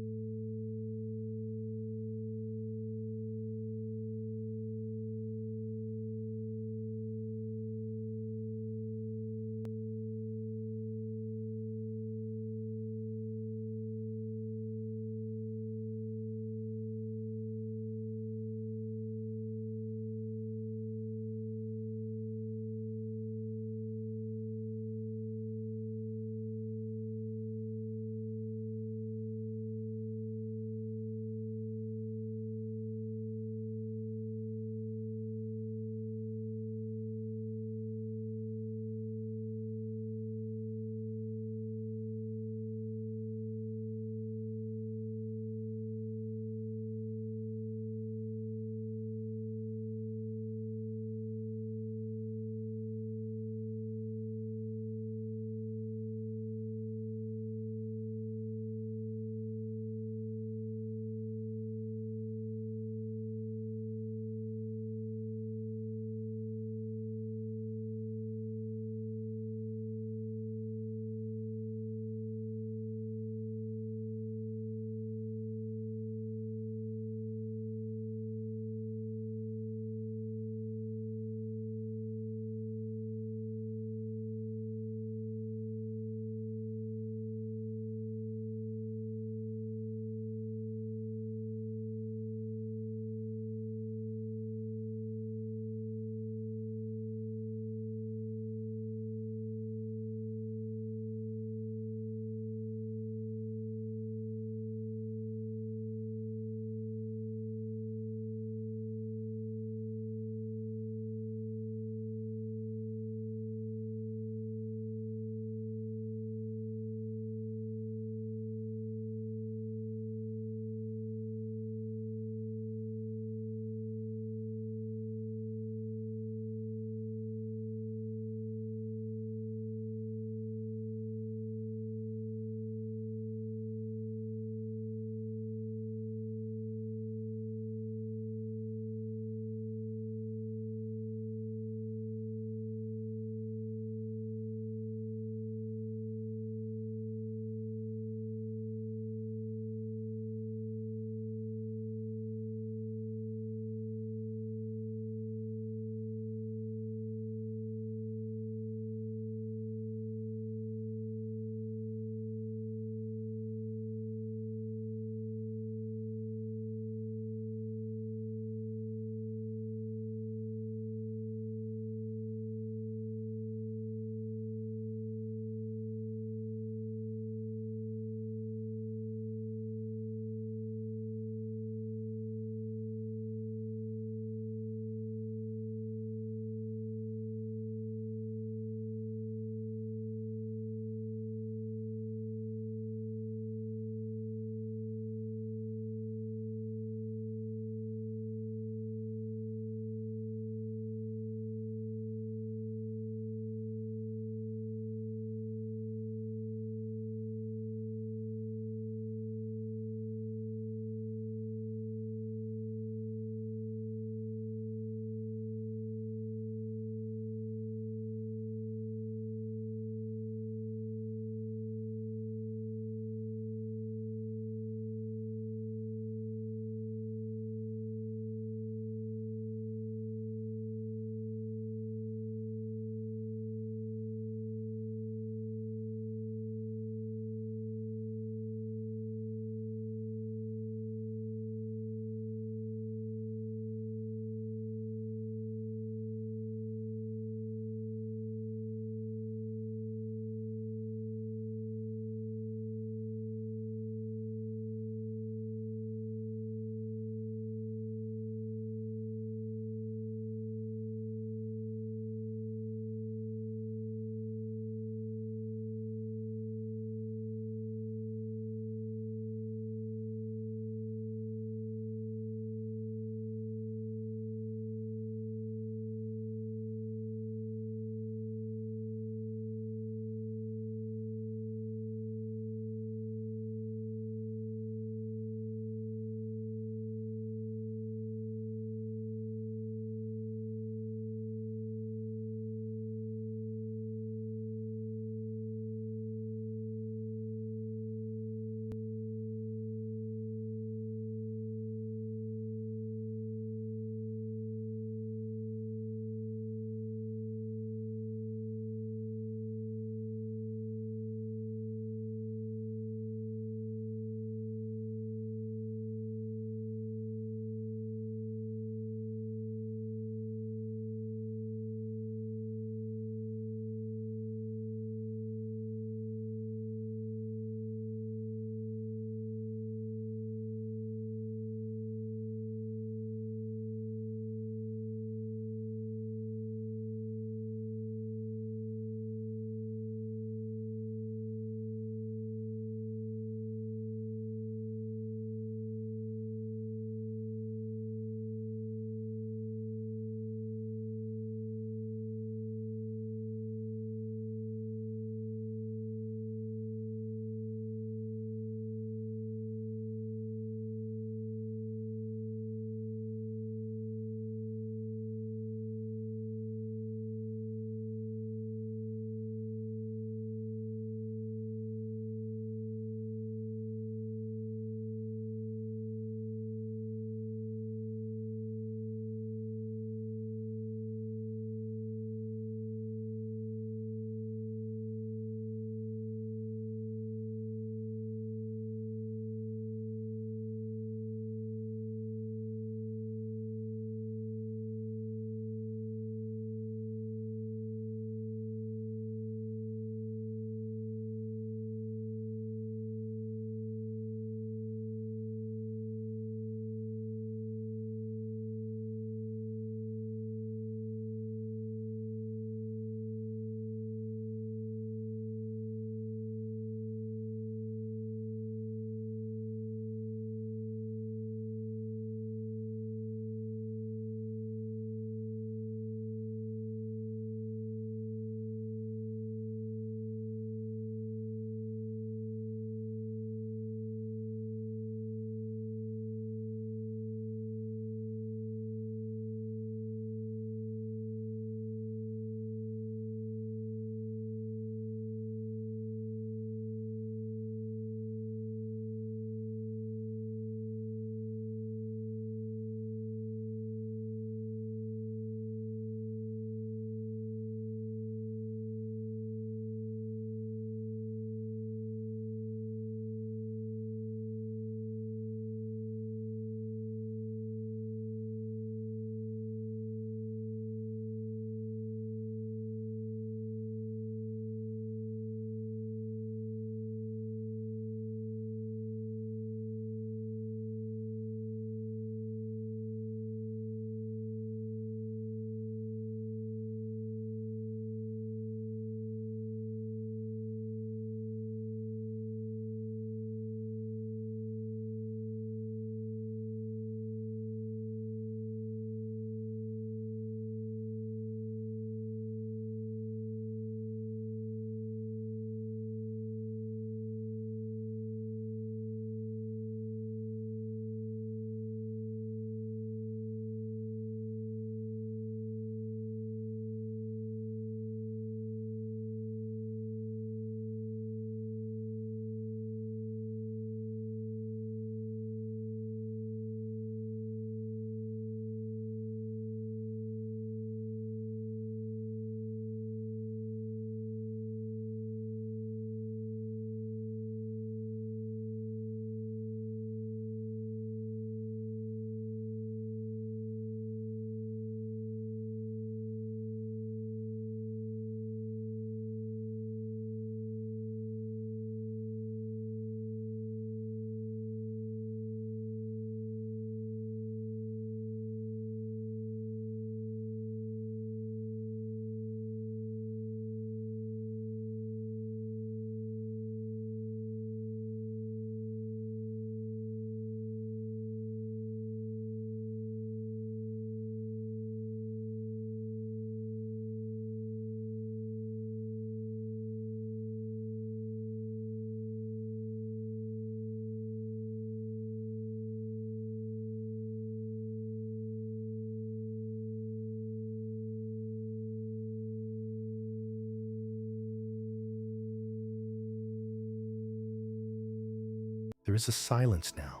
Speaker 1: There is a silence now,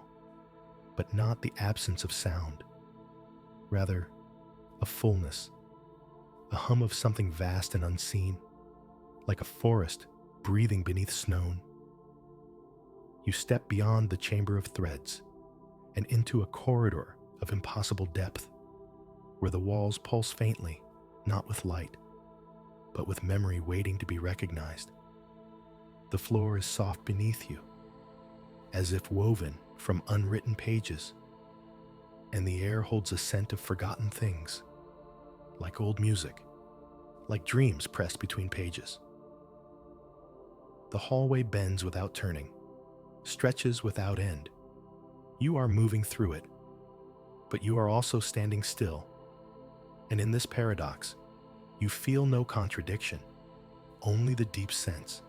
Speaker 1: but not the absence of sound. Rather, a fullness, a hum of something vast and unseen, like a forest breathing beneath snow. You step beyond the chamber of threads and into a corridor of impossible depth, where the walls pulse faintly, not with light, but with memory waiting to be recognized. The floor is soft beneath you, as if woven from unwritten pages, and the air holds a scent of forgotten things, like old music, like dreams pressed between pages. The hallway bends without turning, stretches without end. You are moving through it, but you are also standing still. And in this paradox, you feel no contradiction, only the deep sense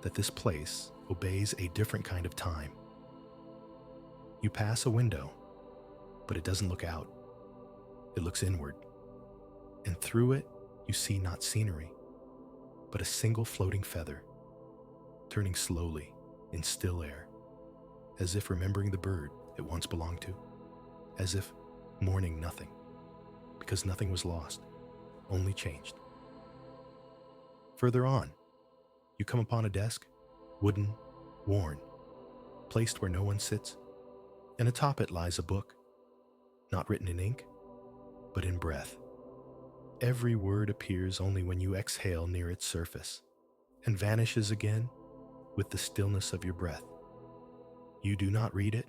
Speaker 1: that this place obeys a different kind of time. You pass a window, but it doesn't look out. It looks inward. And through it, you see not scenery, but a single floating feather, turning slowly in still air, as if remembering the bird it once belonged to, as if mourning nothing, because nothing was lost, only changed. Further on, you come upon a desk, wooden, worn, placed where no one sits, and atop it lies a book, not written in ink, but in breath. Every word appears only when you exhale near its surface, and vanishes again with the stillness of your breath. You do not read it,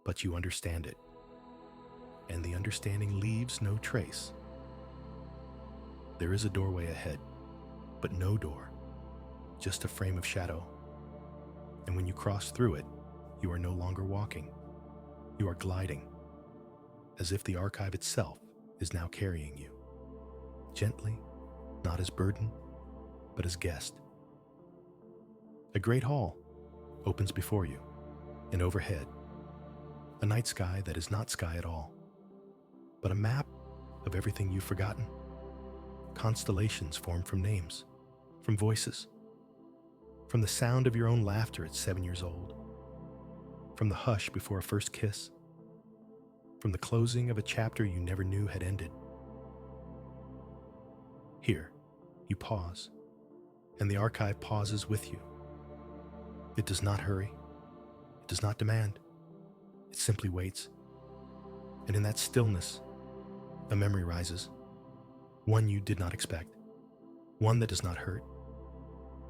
Speaker 1: but you understand it, and the understanding leaves no trace. There is a doorway ahead, but no door, just a frame of shadow. And when you cross through it, you are no longer walking. You are gliding, as if the archive itself is now carrying you, gently, not as burden, but as guest. A great hall opens before you, and overhead, a night sky that is not sky at all, but a map of everything you've forgotten. Constellations formed from names, from voices, from the sound of your own laughter at 7 years old, from the hush before a first kiss, from the closing of a chapter you never knew had ended. Here, you pause, and the archive pauses with you. It does not hurry. It does not demand. It simply waits. And in that stillness, a memory rises, one you did not expect, one that does not hurt,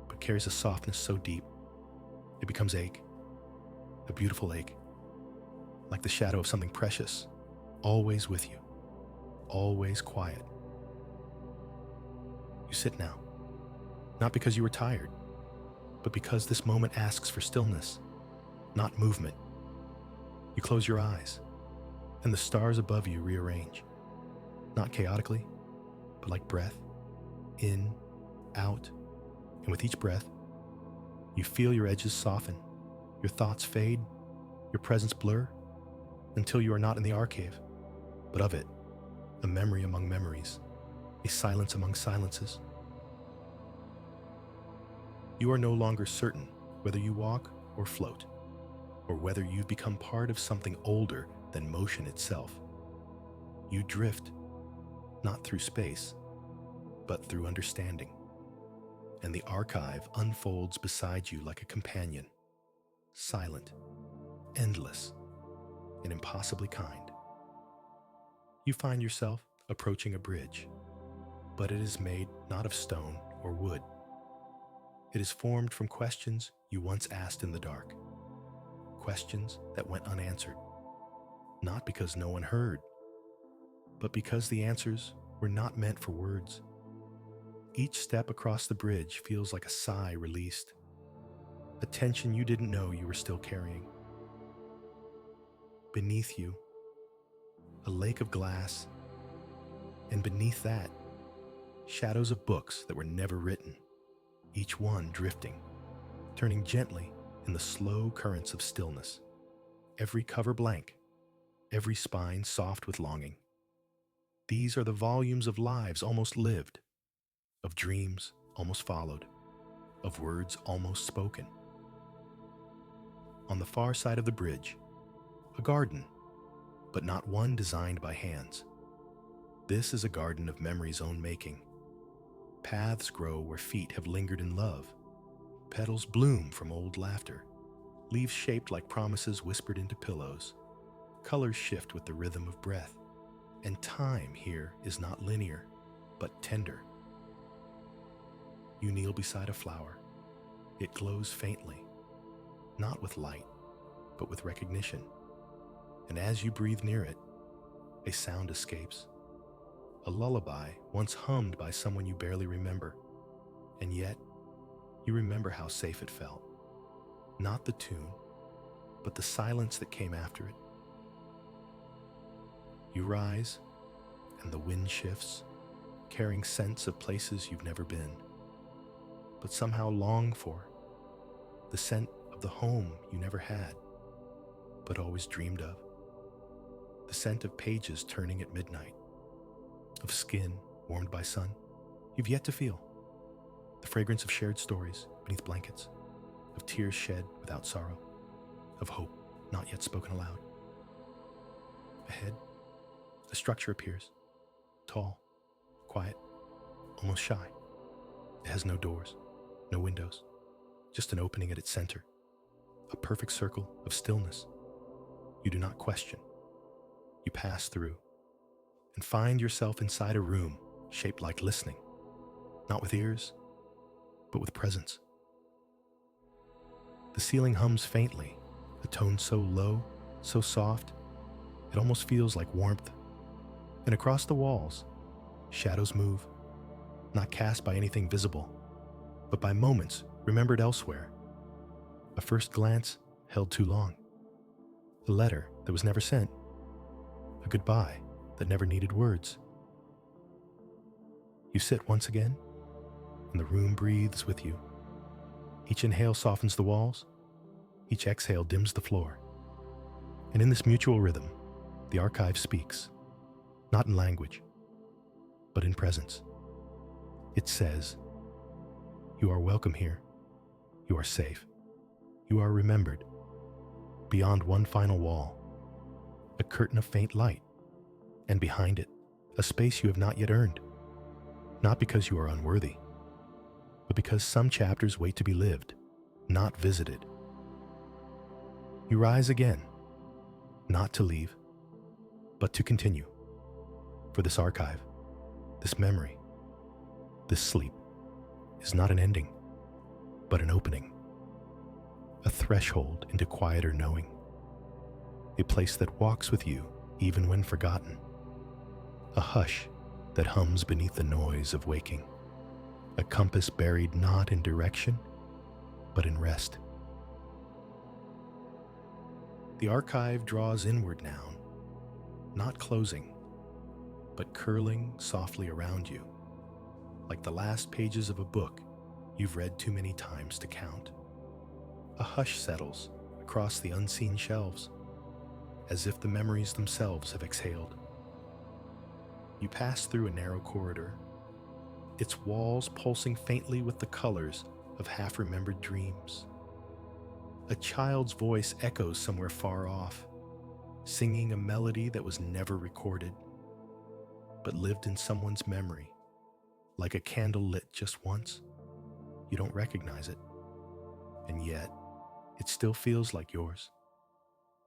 Speaker 1: but carries a softness so deep, it becomes ache, a beautiful ache, like the shadow of something precious, always with you, always quiet. You sit now, not because you were tired, but because this moment asks for stillness, not movement. You close your eyes, and the stars above you rearrange, not chaotically, but like breath, in, out, and with each breath, you feel your edges soften, your thoughts fade, your presence blur, until you are not in the archive, but of it, a memory among memories, a silence among silences. You are no longer certain whether you walk or float, or whether you've become part of something older than motion itself. You drift, not through space, but through understanding, and the archive unfolds beside you like a companion, silent, endless, and impossibly kind. You find yourself approaching a bridge, but it is made not of stone or wood. It is formed from questions you once asked in the dark, questions that went unanswered, not because no one heard, but because the answers were not meant for words. Each step across the bridge feels like a sigh released, a tension you didn't know you were still carrying. Beneath you, a lake of glass, and beneath that, shadows of books that were never written, each one drifting, turning gently in the slow currents of stillness, every cover blank, every spine soft with longing. These are the volumes of lives almost lived, of dreams almost followed, of words almost spoken. On the far side of the bridge, a garden, but not one designed by hands. This is a garden of memory's own making. Paths grow where feet have lingered in love. Petals bloom from old laughter. Leaves shaped like promises whispered into pillows. Colors shift with the rhythm of breath. And time here is not linear, but tender. You kneel beside a flower. It glows faintly, not with light, but with recognition. And as you breathe near it, a sound escapes. A lullaby once hummed by someone you barely remember. And yet, you remember how safe it felt. Not the tune, but the silence that came after it. You rise, and the wind shifts, carrying scents of places you've never been, but somehow long for. The scent of the home you never had, but always dreamed of. The scent of pages turning at midnight, of skin warmed by sun you've yet to feel. The fragrance of shared stories beneath blankets, of tears shed without sorrow, of hope not yet spoken aloud. Ahead, a structure appears, tall, quiet, almost shy. It has no doors, no windows, just an opening at its center, a perfect circle of stillness. You do not question. You pass through and find yourself inside a room shaped like listening, not with ears, but with presence. The ceiling hums faintly, a tone so low, so soft, it almost feels like warmth. And across the walls, shadows move, not cast by anything visible, but by moments remembered elsewhere. A first glance held too long. A letter that was never sent. A goodbye that never needed words. You sit once again, and the room breathes with you. Each inhale softens the walls. Each exhale dims the floor. And in this mutual rhythm, the archive speaks, not in language, but in presence. It says, "You are welcome here. You are safe. You are remembered." Beyond one final wall, a curtain of faint light, and behind it, a space you have not yet earned. Not because you are unworthy, but because some chapters wait to be lived, not visited. You rise again, not to leave, but to continue. For this archive, this memory, this sleep is not an ending, but an opening. A threshold into quieter knowing. A place that walks with you even when forgotten. A hush that hums beneath the noise of waking. A compass buried not in direction, but in rest. The archive draws inward now, not closing, but curling softly around you, like the last pages of a book you've read too many times to count. A hush settles across the unseen shelves, as if the memories themselves have exhaled. You pass through a narrow corridor, its walls pulsing faintly with the colors of half-remembered dreams. A child's voice echoes somewhere far off, singing a melody that was never recorded, but lived in someone's memory, like a candle lit just once. You don't recognize it, and yet it still feels like yours.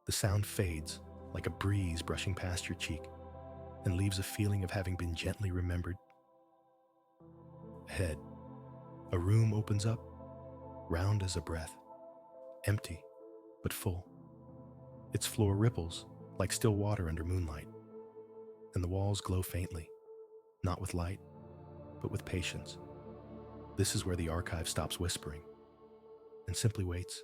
Speaker 1: The sound fades like a breeze brushing past your cheek and leaves a feeling of having been gently remembered. Ahead, a room opens up, round as a breath, empty but full. Its floor ripples like still water under moonlight, and the walls glow faintly, not with light, but with patience. This is where the archive stops whispering and simply waits.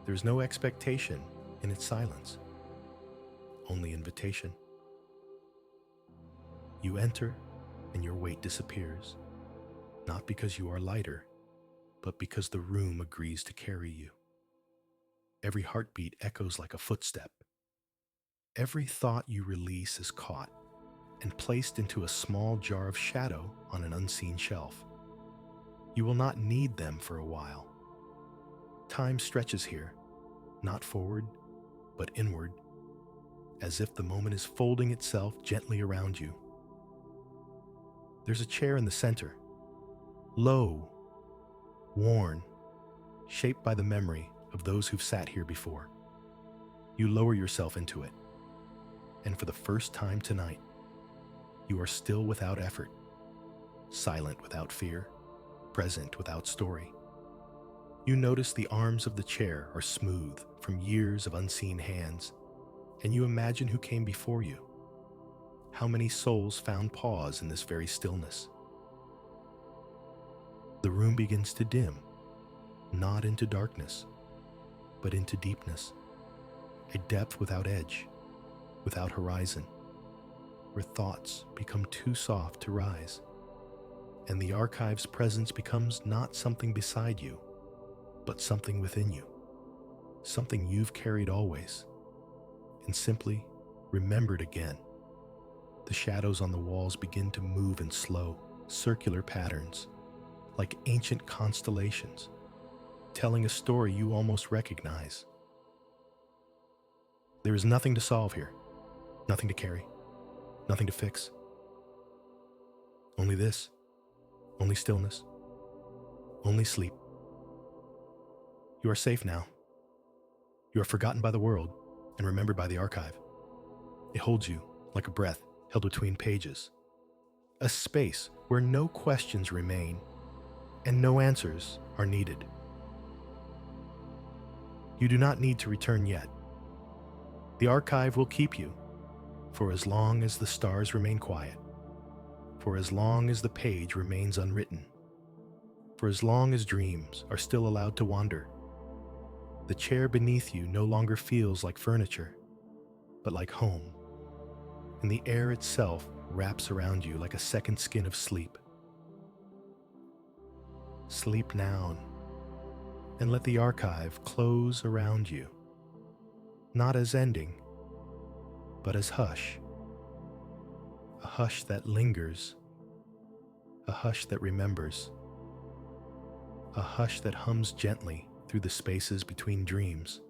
Speaker 1: There is no expectation in its silence, only invitation. You enter, and your weight disappears, not because you are lighter, but because the room agrees to carry you. Every heartbeat echoes like a footstep. Every thought you release is caught and placed into a small jar of shadow on an unseen shelf. You will not need them for a while. Time stretches here, not forward, but inward, as if the moment is folding itself gently around you. There's a chair in the center, low, worn, shaped by the memory of those who've sat here before. You lower yourself into it, and for the first time tonight, you are still without effort, silent without fear, present without story. You notice the arms of the chair are smooth from years of unseen hands, and you imagine who came before you. How many souls found pause in this very stillness? The room begins to dim, not into darkness, but into deepness, a depth without edge, without horizon, where thoughts become too soft to rise, and the archive's presence becomes not something beside you, but something within you, something you've carried always, and simply remembered again. The shadows on the walls begin to move in slow, circular patterns, like ancient constellations, telling a story you almost recognize. There is nothing to solve here, nothing to carry, nothing to fix. Only this, only stillness, only sleep. You are safe now. You are forgotten by the world and remembered by the archive. It holds you like a breath held between pages, a space where no questions remain and no answers are needed. You do not need to return yet. The archive will keep you for as long as the stars remain quiet, for as long as the page remains unwritten, for as long as dreams are still allowed to wander. The chair beneath you no longer feels like furniture, but like home, and the air itself wraps around you like a second skin of sleep. Sleep now, and let the archive close around you, not as ending, but as hush. A hush that lingers, a hush that remembers, a hush that hums gently through the spaces between dreams.